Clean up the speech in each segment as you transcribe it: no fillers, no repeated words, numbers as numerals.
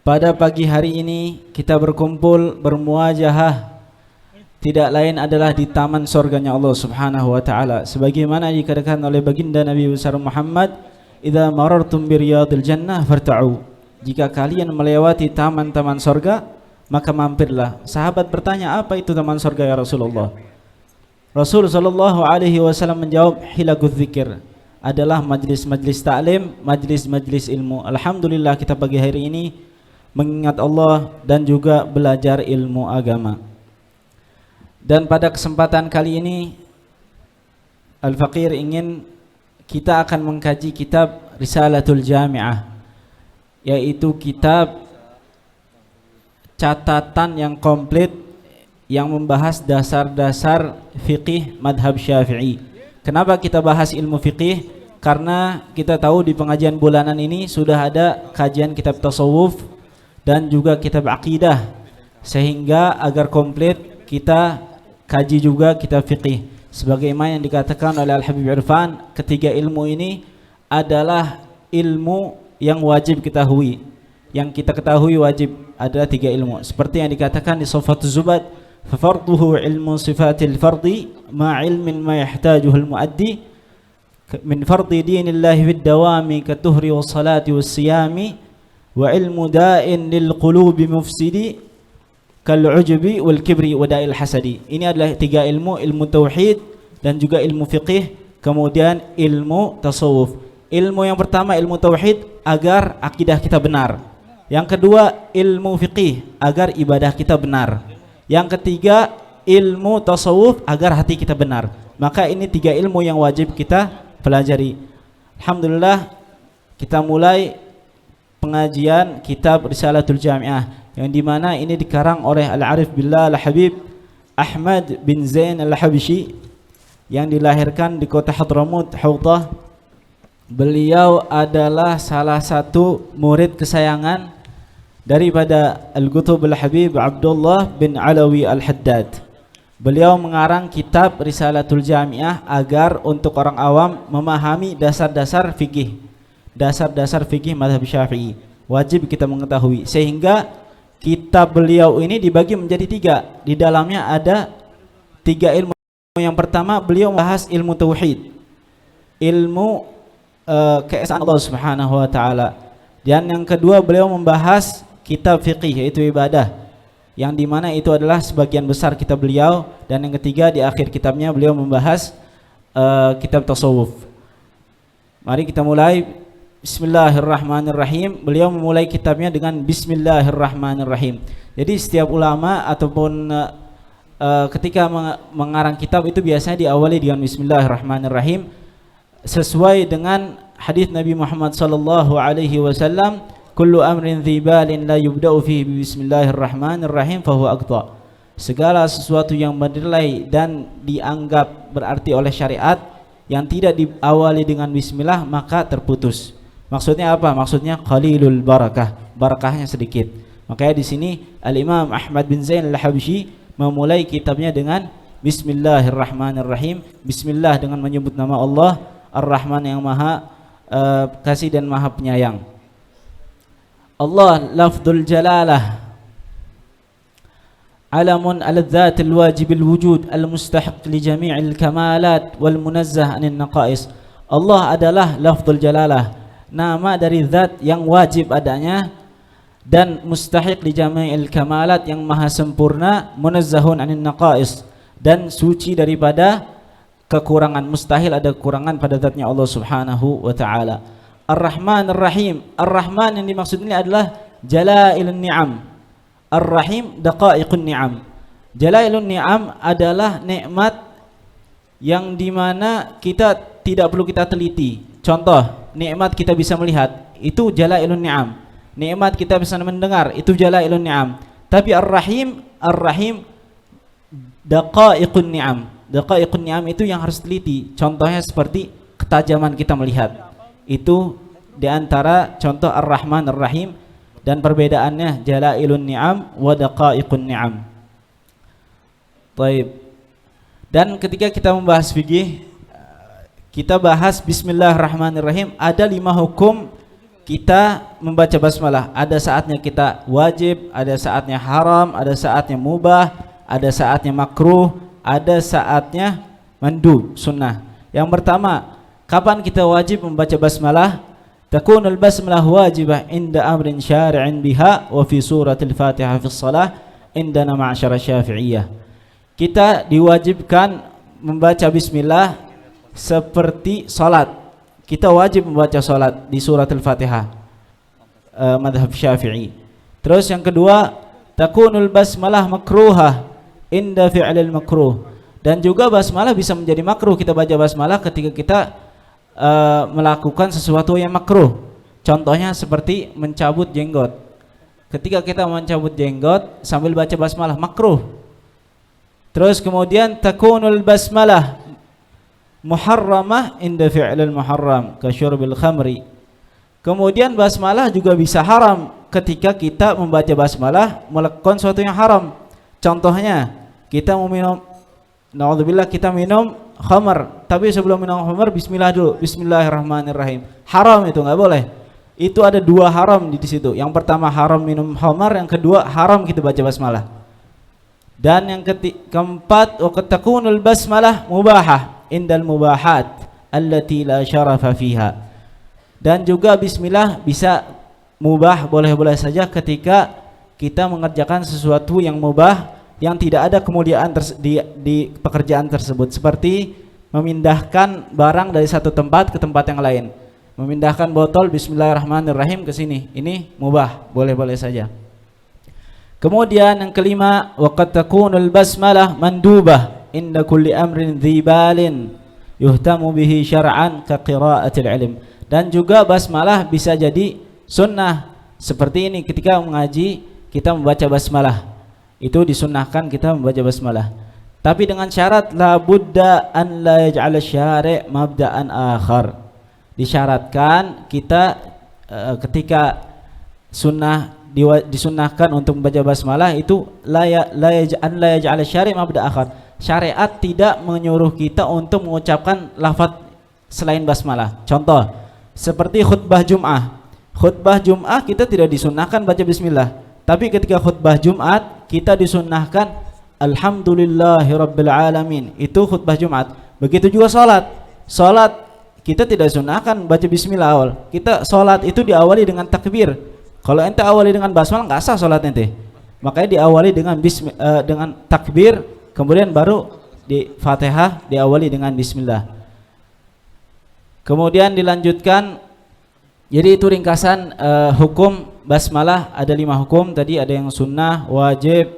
Pada pagi hari ini kita berkumpul bermuajahah tidak lain adalah di taman surganya Allah Subhanahu wa taala, sebagaimana dikatakan oleh baginda Nabi besar Muhammad, "Idza marartum bi riyadil jannah farta'u." Jika kalian melewati taman-taman surga, maka mampirlah. Sahabat bertanya, "Apa itu taman surga ya Rasulullah?" Rasul sallallahu alaihi wasallam menjawab, "Hilaquz dzikir." Adalah majlis-majlis taklim, majlis-majlis ilmu. Alhamdulillah kita pagi hari ini mengingat Allah dan juga belajar ilmu agama. Dan pada kesempatan kali ini Al-Faqir ingin kita akan mengkaji kitab Risalatul Jami'ah, yaitu kitab catatan yang komplit yang membahas dasar-dasar fiqih madhab Syafi'i. Kenapa kita bahas ilmu fiqih? Karena kita tahu di pengajian bulanan ini sudah ada kajian kitab tasawuf dan juga kitab aqidah, sehingga agar komplit kita kaji juga kitab fiqih. Sebagaimana yang dikatakan oleh Al-Habib Irfan, ketiga ilmu ini adalah ilmu yang wajib kita ketahui. Yang kita ketahui wajib adalah tiga ilmu. Seperti yang dikatakan di Safatul Zubad, "Fafarduhu ilmu sifatil fardi ma ilmin ma yahtajuhul muaddi min fardi dinillahi fid dawami katuhri was salati was siyami wa ilmu da'in lil qulubi mufsidi kal ujubi wal kibri wa da'il hasadi." Ini adalah tiga ilmu, ilmu tauhid dan juga ilmu fiqih, kemudian ilmu tasawuf. Ilmu yang pertama ilmu tauhid agar akidah kita benar. Yang kedua ilmu fiqih agar ibadah kita benar. Yang ketiga ilmu tasawuf agar hati kita benar. Maka ini tiga ilmu yang wajib kita pelajari. Alhamdulillah kita mulai pengajian kitab Risalatul Jami'ah, yang dimana ini dikarang oleh Al-Arif Billah Al-Habib Ahmad bin Zain Al-Habshi yang dilahirkan di kota Hadramut, Hautah. Beliau adalah salah satu murid kesayangan daripada Al-Qutub Al-Habib Abdullah bin Alawi Al-Haddad. Beliau mengarang kitab Risalatul Jami'ah agar untuk orang awam memahami dasar-dasar fikih, dasar-dasar fikih mazhab Syafi'i. Wajib kita mengetahui, sehingga kitab beliau ini dibagi menjadi tiga. Di dalamnya ada tiga ilmu. Yang pertama beliau membahas ilmu tauhid, ilmu keesaan Allah Subhanahu wa taala. Dan yang kedua beliau membahas kitab fiqih, yaitu ibadah, yang dimana itu adalah sebagian besar kitab beliau. Dan yang ketiga di akhir kitabnya beliau membahas kitab tasawuf. Mari kita mulai. Bismillahirrahmanirrahim. Beliau memulai kitabnya dengan Bismillahirrahmanirrahim. Jadi setiap ulama ataupun ketika mengarang kitab itu biasanya diawali dengan Bismillahirrahmanirrahim, sesuai dengan hadis Nabi Muhammad sallallahu alaihi wasallam, "Kullu amrin dhibalin la yubda'u fihi bismillahirrahmanirrahim fahuwa aqta." Segala sesuatu yang bernilai dan dianggap berarti oleh syariat yang tidak diawali dengan bismillah maka terputus. Maksudnya apa? Maksudnya qalilul barakah, barakahnya sedikit. Makanya di sini Al-Imam Ahmad bin Zain Al-Habshi memulai kitabnya dengan Bismillahirrahmanirrahim. Bismillah dengan menyebut nama Allah, Ar-Rahman yang maha kasih dan maha penyayang. Allah lafzul jalalah, alamun ala dzatil wajibil wujud al-mustahiq li jami'il kamalat wal munazzah anin naqais. Allah adalah lafzul jalalah, nama dari zat yang wajib adanya dan mustahiq li jami'il kamalat, yang maha sempurna, munazzahun anin naqais, dan suci daripada kekurangan. Mustahil ada kekurangan pada zatnya Allah Subhanahu wa taala. Ar-Rahman Ar-Rahim. Ar-Rahman yang dimaksud ini adalah jalailun ni'am. Ar-Rahim daqaiqun ni'am. Jalailun ni'am adalah nikmat yang dimana kita tidak perlu kita teliti. Contoh, nikmat kita bisa melihat, itu jalailun ni'am. Nikmat kita bisa mendengar, itu jalailun ni'am. Tapi Ar-Rahim, Ar-Rahim daqaiqun ni'am. Daqaiqun ni'am itu yang harus teliti. Contohnya seperti ketajaman kita melihat. Itu diantara contoh Ar-Rahman Ar-Rahim, dan perbedaannya jalailun ni'am wa daqaiqun ni'am. Baik. Dan ketika kita membahas fikih, kita bahas Bismillahirrahmanirrahim, ada 5 hukum kita membaca basmalah. Ada saatnya kita wajib, ada saatnya haram, ada saatnya mubah, ada saatnya makruh, ada saatnya mandub, sunnah. Yang pertama, kapan kita wajib membaca basmalah? Takunul basmalah wajibah inda amrin syari'in biha wa fi suratil Fatihah fi shalah indana ma'syara Syafi'iyah. Kita diwajibkan membaca bismillah seperti salat. Kita wajib membaca salat di surat Al-Fatihah, madhab Syafi'i. Terus yang kedua, takunul basmalah makruhah inda fi'lil makruh. Dan juga basmalah bisa menjadi makruh. Kita baca basmalah ketika kita melakukan sesuatu yang makruh. Contohnya seperti mencabut jenggot. Ketika kita mencabut jenggot sambil baca basmalah, makruh. Terus kemudian takunul basmalah muharramah inda fi'lil muharram ka syurbil khamri. Kemudian basmalah juga bisa haram ketika kita membaca basmalah melakukan sesuatu yang haram. Contohnya kita mau minum, naudzubillah, kita minum khamar, tapi sebelum minum khamar bismillah dulu, bismillahirrahmanirrahim. Haram itu, nggak boleh. Itu ada dua haram di situ. Yang pertama haram minum khamar, yang kedua haram kita baca basmalah. Dan yang keempat, wa qad takunul basmalah mubahah indal mubahat allati la syarafa fiha. Dan juga bismillah bisa mubah, boleh-boleh saja ketika kita mengerjakan sesuatu yang mubah, yang tidak ada kemuliaan di pekerjaan tersebut, seperti memindahkan barang dari satu tempat ke tempat yang lain. Memindahkan botol bismillahirrahmanirrahim ke sini, ini mubah, boleh-boleh saja. Kemudian yang kelima, wa qad takunul basmalah mandubah inda kulli amrin dzibalin yuhtamu bihi syar'an ka qira'atil ilm. Dan juga basmalah bisa jadi sunnah, seperti ini ketika mengaji kita membaca basmalah. Itu disunnahkan kita membaca basmalah. Tapi dengan syarat la budda an la yaj'al syari' mabda'an akhar. Disyaratkan kita ketika sunnah disunnahkan untuk membaca basmalah itu la yaj'al syari' mabda' akhar. Syariat tidak menyuruh kita untuk mengucapkan lafaz selain basmalah. Contoh seperti khutbah Jum'ah. Khutbah Jum'ah kita tidak disunnahkan baca bismillah. Tapi ketika khutbah Jumat kita disunnahkan alhamdulillahirabbil alamin. Itu khutbah Jumat. Begitu juga salat. Salat kita tidak sunnahkan baca bismillah awal. Kita salat itu diawali dengan takbir. Kalau ente awali dengan basmalah enggak sah salat ente. Makanya diawali dengan takbir, kemudian baru di Fatihah diawali dengan bismillah. Kemudian dilanjutkan. Jadi itu ringkasan hukum basmalah. Ada 5 hukum tadi, ada yang sunnah, wajib,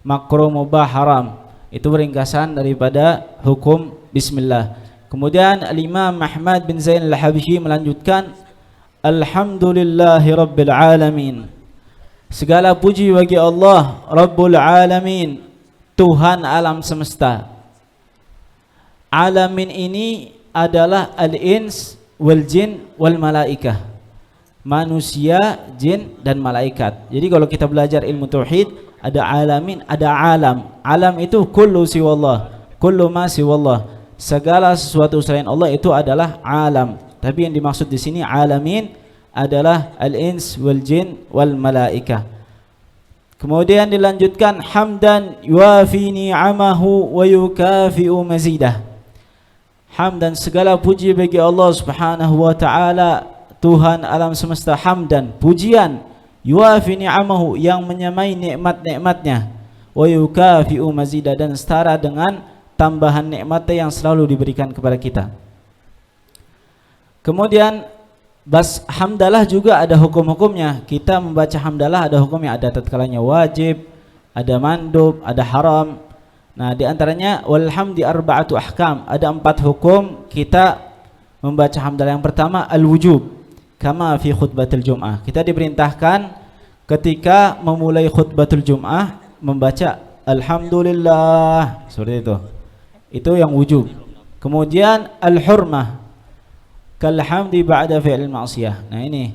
makruh, mubah, haram. Itu ringkasan daripada hukum bismillah. Kemudian Al-Imam Ahmad bin Zain Al-Habsyi melanjutkan, alhamdulillahirabbil alamin. Segala puji bagi Allah Rabbul alamin, Tuhan alam semesta. Alamin ini adalah al-ins wal jin wal malaikah, manusia, jin dan malaikat. Jadi kalau kita belajar ilmu tauhid, ada alamin, ada alam. Alam itu kullu siwallah, kullu ma siwallah. Segala sesuatu selain Allah itu adalah alam. Tapi yang dimaksud di sini alamin adalah al-ins wal jin wal malaikah. Kemudian dilanjutkan hamdan yuafi ni'amahu wa yukafi'u mazidah. Hamdan, segala puji bagi Allah Subhanahu wa taala, Tuhan alam semesta. Hamdan, pujian, yuafi ni'amahu, yang menyamai nikmat-nikmatnya, wa yukafi'u mazidah, dan setara dengan tambahan nikmatnya yang selalu diberikan kepada kita. Kemudian hamdalah juga ada hukum-hukumnya. Kita membaca hamdalah ada hukumnya, ada tatkalanya wajib, ada mandub, ada haram. Nah, di antaranya walhamdi arba'atu ahkam, ada 4 hukum kita membaca hamdalah. Yang pertama al-wujub, kama fi khutbatul jum'ah. Kita diperintahkan ketika memulai khutbatul jum'ah membaca alhamdulillah, seperti itu. Itu yang wujub. Kemudian al-hurmah, kalhamdi ba'da fi'il ma'siyah. Nah, ini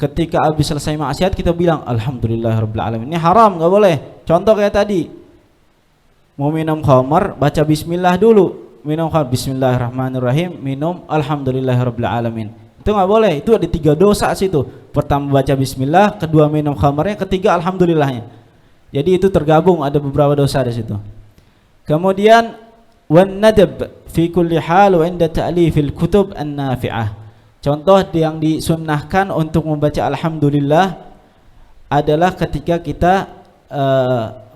ketika habis selesai maksiat kita bilang alhamdulillahirabbil alamin. Ini haram, enggak boleh. Contoh kayak tadi, mau minum khamar baca bismillah dulu. Minum khamar bismillahirrahmanirrahim, minum alhamdulillahirabbil alamin. Itu Itu nggak boleh. Itu ada 3 dosa situ. Pertama baca bismillah, kedua minum khamarnya, ketiga alhamdulillahnya. Jadi itu tergabung, ada beberapa dosa di situ. Kemudian wan nadab fi kulli hal wa inda ta'lifil kutub an-nafi'ah. Contoh yang disunnahkan untuk membaca alhamdulillah adalah ketika kita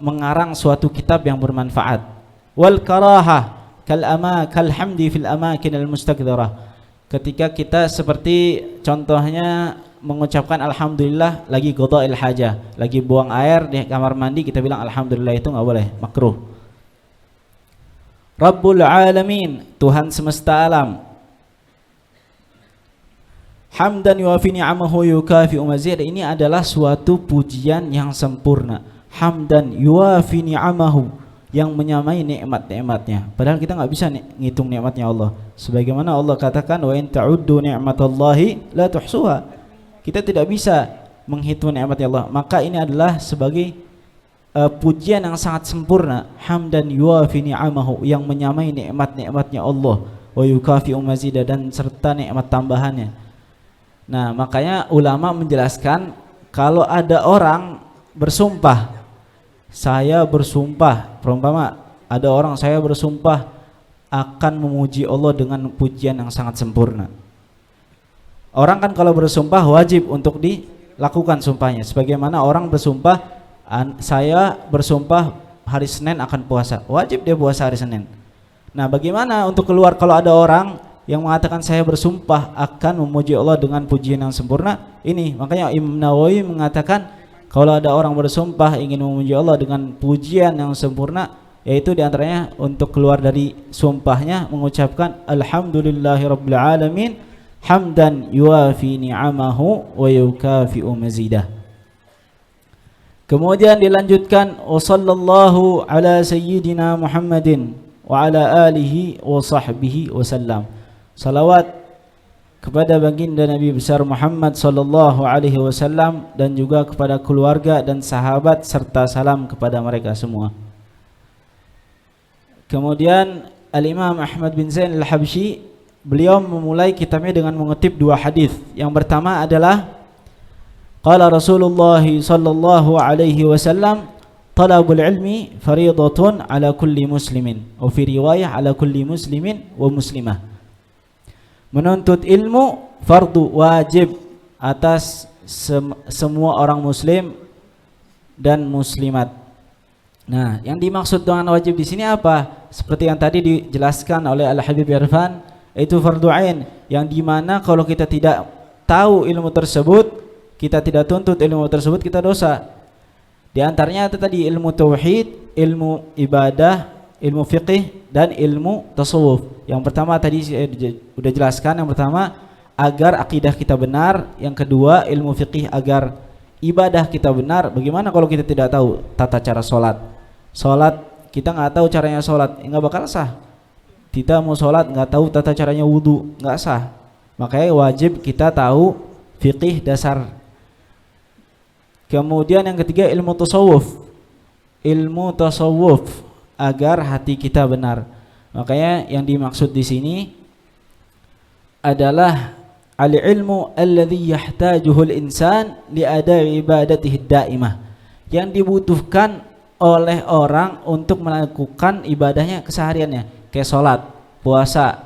mengarang suatu kitab yang bermanfaat. Wal karahah kal hamdi fil amakin al mustakdzarah. Ketika kita seperti contohnya mengucapkan alhamdulillah lagi qada'il hajah, lagi buang air di kamar mandi, kita bilang alhamdulillah, itu enggak boleh, makruh. Rabbul alamin, Tuhan semesta alam. Hamdan yuwafi ni'amahu yukafi'u mazid, ini adalah suatu pujian yang sempurna. Hamdan yuwafi ni'amahu, yang menyamai nikmat-nikmatnya. Padahal kita nggak bisa ngitung nikmatnya Allah. Sebagaimana Allah katakan, wa in ta'uddu ni'matallahi la tuhsuha. Kita tidak bisa menghitung nikmatnya Allah. Maka ini adalah sebagai pujian yang sangat sempurna. Hamdan yuwafi ni'amahu, yang menyamai nikmat-nikmatnya Allah. Wa yukafi'u mazida, dan serta nikmat tambahannya. Nah, makanya ulama menjelaskan kalau ada orang bersumpah, saya bersumpah, perumpama ada orang saya bersumpah akan memuji Allah dengan pujian yang sangat sempurna. Orang kan kalau bersumpah wajib untuk dilakukan sumpahnya. Sebagaimana orang bersumpah, saya bersumpah hari Senin akan puasa, wajib dia puasa hari Senin. Nah, bagaimana untuk keluar kalau ada orang yang mengatakan saya bersumpah akan memuji Allah dengan pujian yang sempurna? Ini makanya Imam Nawawi mengatakan kalau ada orang bersumpah ingin memuji Allah dengan pujian yang sempurna, yaitu diantaranya untuk keluar dari sumpahnya mengucapkan alhamdulillahirabbil alamin hamdan yuwafi ni'amahu wa yukafi'u mazidah. Kemudian dilanjutkan wa sallallahu ala sayyidina Muhammadin wa ala alihi wa sahbihi wasallam. Salawat kepada baginda Nabi besar Muhammad sallallahu alaihi wasallam dan juga kepada keluarga dan sahabat serta salam kepada mereka semua. Kemudian Al-Imam Ahmad bin Zain Al-Habsyi, beliau memulai kitabnya dengan mengutip 2 hadis. Yang pertama adalah qala Rasulullah sallallahu alaihi wasallam talabul ilmi fariidatun ala kulli muslimin, wa fi riwayah ala kulli muslimin wa muslimah. Menuntut ilmu fardu wajib atas semua orang muslim dan muslimat. Nah, yang dimaksud dengan wajib di sini apa? Seperti yang tadi dijelaskan oleh Al-Habib Irfan, itu fardu ain, yang dimana kalau kita tidak tahu ilmu tersebut, kita tidak tuntut ilmu tersebut, kita dosa. Di antaranya itu tadi ilmu tauhid, ilmu ibadah, ilmu fiqih, dan ilmu tasawuf. Yang pertama tadi saya sudah jelaskan, yang pertama agar akidah kita benar, yang kedua ilmu fiqih agar ibadah kita benar. Bagaimana kalau kita tidak tahu tata cara sholat? Sholat kita nggak tahu caranya sholat, nggak bakal sah. Kita mau sholat nggak tahu tata caranya wudu, nggak sah. Makanya wajib kita tahu fiqih dasar. Kemudian yang ketiga ilmu tasawuf. Ilmu tasawuf agar hati kita benar. Makanya yang dimaksud di sini adalah al-ilmu alladhi yahtajuhu al-insan li ada'i ibadatihi daimah, yang dibutuhkan oleh orang untuk melakukan ibadahnya kesehariannya, kayak sholat, puasa.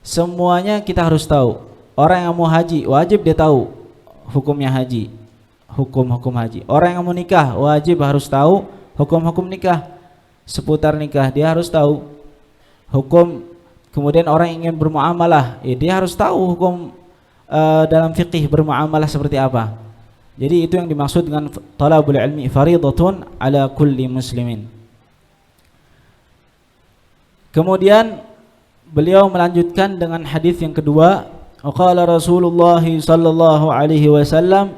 Semuanya kita harus tahu. Orang yang mau haji wajib dia tahu hukumnya haji, hukum-hukum haji. Orang yang mau nikah wajib harus tahu hukum-hukum nikah, seputar nikah dia harus tahu hukum. Kemudian orang yang ingin bermuamalah, dia harus tahu hukum dalam fikih bermuamalah seperti apa. Jadi itu yang dimaksud dengan talabul ilmi fariidatun ala kulli muslimin. Kemudian beliau melanjutkan dengan hadis yang kedua, qala Rasulullah sallallahu alaihi wasallam,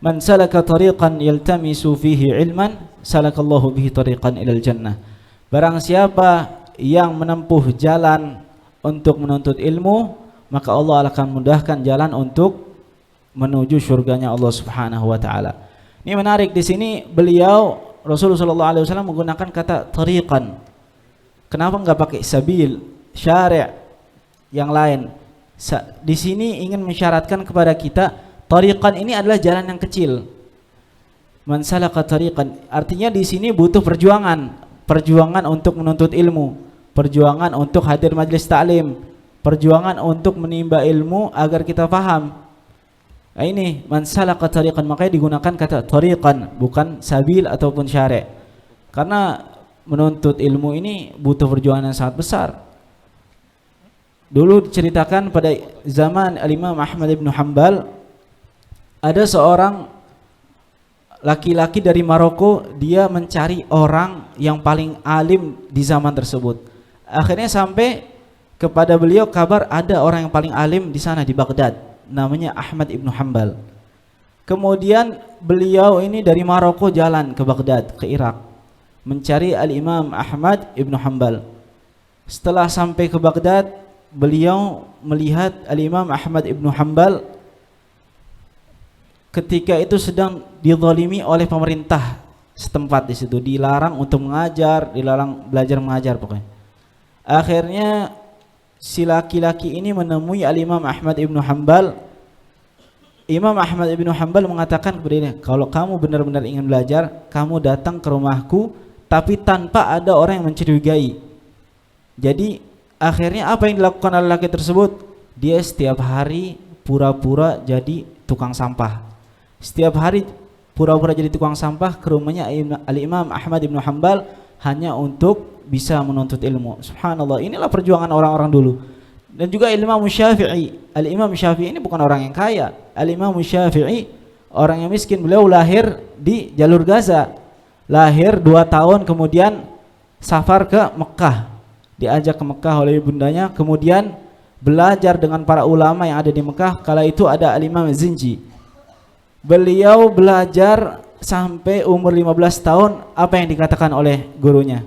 man salaka tariqan yaltamisu fihi ilman salakallahu bihi tariqan ilal jannah. Barang siapa yang menempuh jalan untuk menuntut ilmu, maka Allah akan mudahkan jalan untuk menuju surganya Allah Subhanahu wa taala. Ini menarik, di sini beliau Rasulullah sallallahu alaihi wasallam menggunakan kata tariqan. Kenapa enggak pakai sabil, syari' yang lain? Di sini ingin mensyaratkan kepada kita, tariqan ini adalah jalan yang kecil. Man salaka tariqan, artinya di sini butuh perjuangan, perjuangan untuk menuntut ilmu, perjuangan untuk hadir majelis taklim, perjuangan untuk menimba ilmu agar kita paham. Nah, ini man salaka tariqan, makanya digunakan kata tariqan, bukan sabil ataupun syari'. Karena menuntut ilmu ini butuh perjuangan yang sangat besar. Dulu diceritakan pada zaman Al-Imam Ahmad ibn Hanbal, ada seorang laki-laki dari Maroko, dia mencari orang yang paling alim di zaman tersebut. Akhirnya sampai kepada beliau kabar ada orang yang paling alim di sana di Baghdad, namanya Ahmad ibn Hanbal. Kemudian beliau ini dari Maroko jalan ke Baghdad, ke Irak, mencari Al-Imam Ahmad ibn Hanbal. Setelah sampai ke Baghdad, beliau melihat Al-Imam Ahmad ibn Hanbal ketika itu sedang dizalimi oleh pemerintah setempat di situ, dilarang untuk mengajar, dilarang belajar mengajar pokoknya. Akhirnya si laki-laki ini menemui Al-Imam Ahmad ibn Hanbal. Imam Ahmad ibn Hanbal mengatakan kepada dia, kalau kamu benar-benar ingin belajar, kamu datang ke rumahku, tapi tanpa ada orang yang mencurigai. Jadi akhirnya apa yang dilakukan oleh laki tersebut? Dia setiap hari pura-pura jadi tukang sampah. Setiap hari pura-pura jadi tukang sampah ke rumahnya Al-Imam Ahmad ibn Hanbal hanya untuk bisa menuntut ilmu. Subhanallah, inilah perjuangan orang-orang dulu. Dan juga Imam Syafi'i. Al-Imam Syafi'i ini bukan orang yang kaya. Al-Imam Syafi'i orang yang miskin. Beliau lahir di jalur Gaza. Lahir 2 tahun kemudian safar ke Mekah. Diajak ke Mekah oleh bundanya, kemudian belajar dengan para ulama yang ada di Mekah. Kala itu ada Al-Imam Zinji. Beliau belajar sampai umur 15 tahun. Apa yang dikatakan oleh gurunya?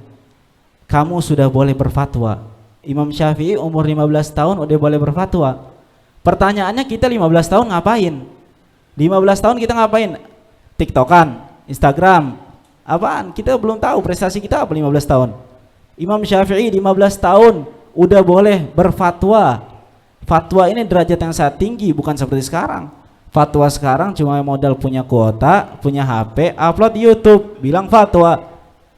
Kamu sudah boleh berfatwa. Imam Syafi'i umur 15 tahun udah boleh berfatwa. Pertanyaannya, kita 15 tahun ngapain? 15 tahun kita ngapain? TikTokan, Instagram, apaan? Kita belum tahu prestasi kita apa 15 tahun. Imam Syafi'i 15 tahun udah boleh berfatwa. Fatwa ini derajat yang sangat tinggi, bukan seperti sekarang. Fatwa sekarang cuma modal punya kuota, punya HP, upload YouTube, bilang fatwa.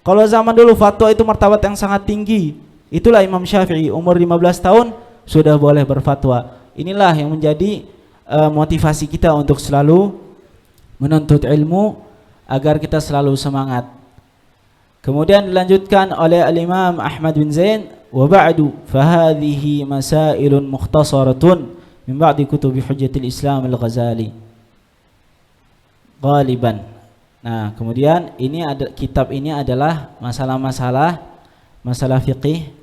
Kalau zaman dulu fatwa itu martabat yang sangat tinggi. Itulah Imam Syafi'i, umur 15 tahun sudah boleh berfatwa. Inilah yang menjadi motivasi kita untuk selalu menuntut ilmu agar kita selalu semangat. Kemudian dilanjutkan oleh Al-Imam Ahmad bin Zain, wa ba'du fa hadhihi masailun mukhtasaratun min ba'di kutubi Hujjatul Islam Al-Ghazali. Ghaliban. Nah, kemudian kitab ini adalah masalah fiqih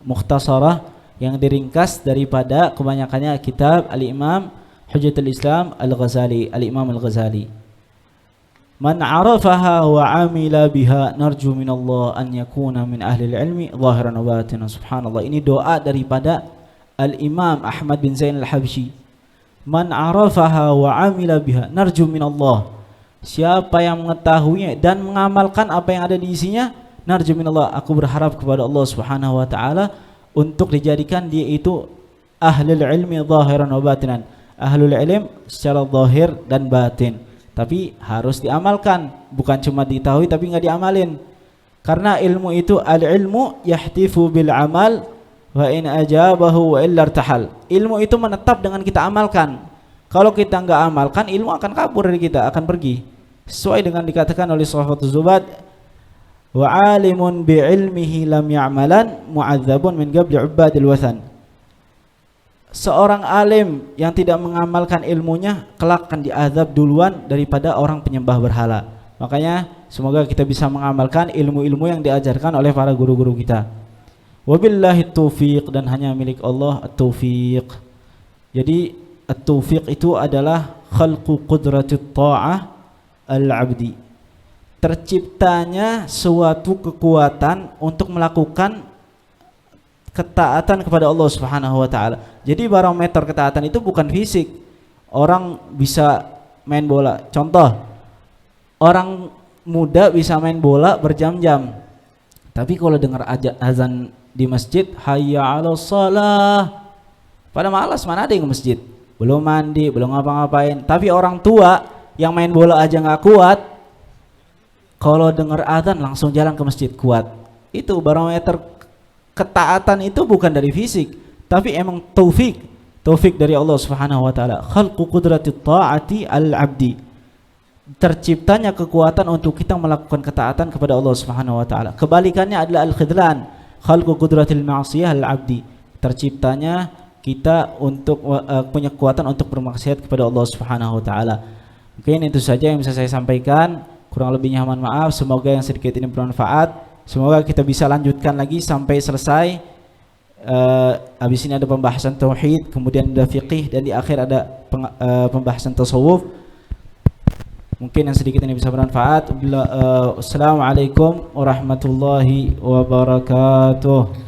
mukhtasarah yang diringkas daripada kebanyakannya kitab Al-Imam Hujjatul Islam Al-Ghazali, Al-Imam Al-Ghazali. Man 'arafaha wa 'amila biha narju minallah an yakuna min ahli al-'ilmi zahiran wa batinan. Subhanallah, ini doa daripada Al-Imam Ahmad bin Zain Al-Habsyi. Man 'arafaha wa 'amila biha narju minallah. Siapa yang mengetahuinya dan mengamalkan apa yang ada di isinya, narju minallah, aku berharap kepada Allah Subhanahu wa taala untuk dijadikan dia itu ahlul ilmi zahiran wa batinan. Ahlul ilm secara zahir dan batin. Tapi harus diamalkan, bukan cuma diketahui tapi nggak diamalin. Karena ilmu itu al-ilmu yahtifu bil amal wa in ajabahu wa illa irtahal. Ilmu itu menetap dengan kita amalkan. Kalau kita nggak amalkan, ilmu akan kabur dari kita, akan pergi. Sesuai dengan dikatakan oleh Sahabatul Zubat, wa alimun bi ilmihi lam ya'malan mu'adzabun min qabli ubadil wathan. Seorang alim yang tidak mengamalkan ilmunya kelak akan diazab duluan daripada orang penyembah berhala. Makanya semoga kita bisa mengamalkan ilmu-ilmu yang diajarkan oleh para guru-guru kita. Wabillahi taufiq, dan hanya milik Allah at-taufiq. Jadi at-taufiq itu adalah khalqu qudratit ta'ah al-'abdi. Terciptanya suatu kekuatan untuk melakukan ketaatan kepada Allah Subhanahu wa taala. Jadi barometer ketaatan itu bukan fisik. Orang bisa main bola. Contoh, orang muda bisa main bola berjam-jam. Tapi kalau dengar azan di masjid, hayya 'alas shalah, Pada malas, mana ada yang ke masjid, belum mandi, belum ngapa-ngapain. Tapi orang tua yang main bola aja nggak kuat, kalau dengar adzan langsung jalan ke masjid, kuat. Itu barometer ketaatan itu bukan dari fisik, tapi emang taufik dari Allah Subhanahu wa taala. Khalqu qudratit ta'ati al-'abdi. Terciptanya kekuatan untuk kita melakukan ketaatan kepada Allah Subhanahu wa taala. Kebalikannya adalah al-khidlan, khalqu qudratil ma'siyah al-'abdi. Terciptanya kita untuk punya kekuatan untuk bermaksiat kepada Allah Subhanahu wa taala. Mungkin itu saja yang bisa saya sampaikan. Kurang lebihnya mohon maaf. Semoga yang sedikit ini bermanfaat. Semoga kita bisa lanjutkan lagi sampai selesai. Habis ini ada pembahasan tauhid, kemudian ada fiqih, dan di akhir ada pembahasan tasawuf. Mungkin yang sedikit ini bisa bermanfaat. Assalamualaikum warahmatullahi wabarakatuh.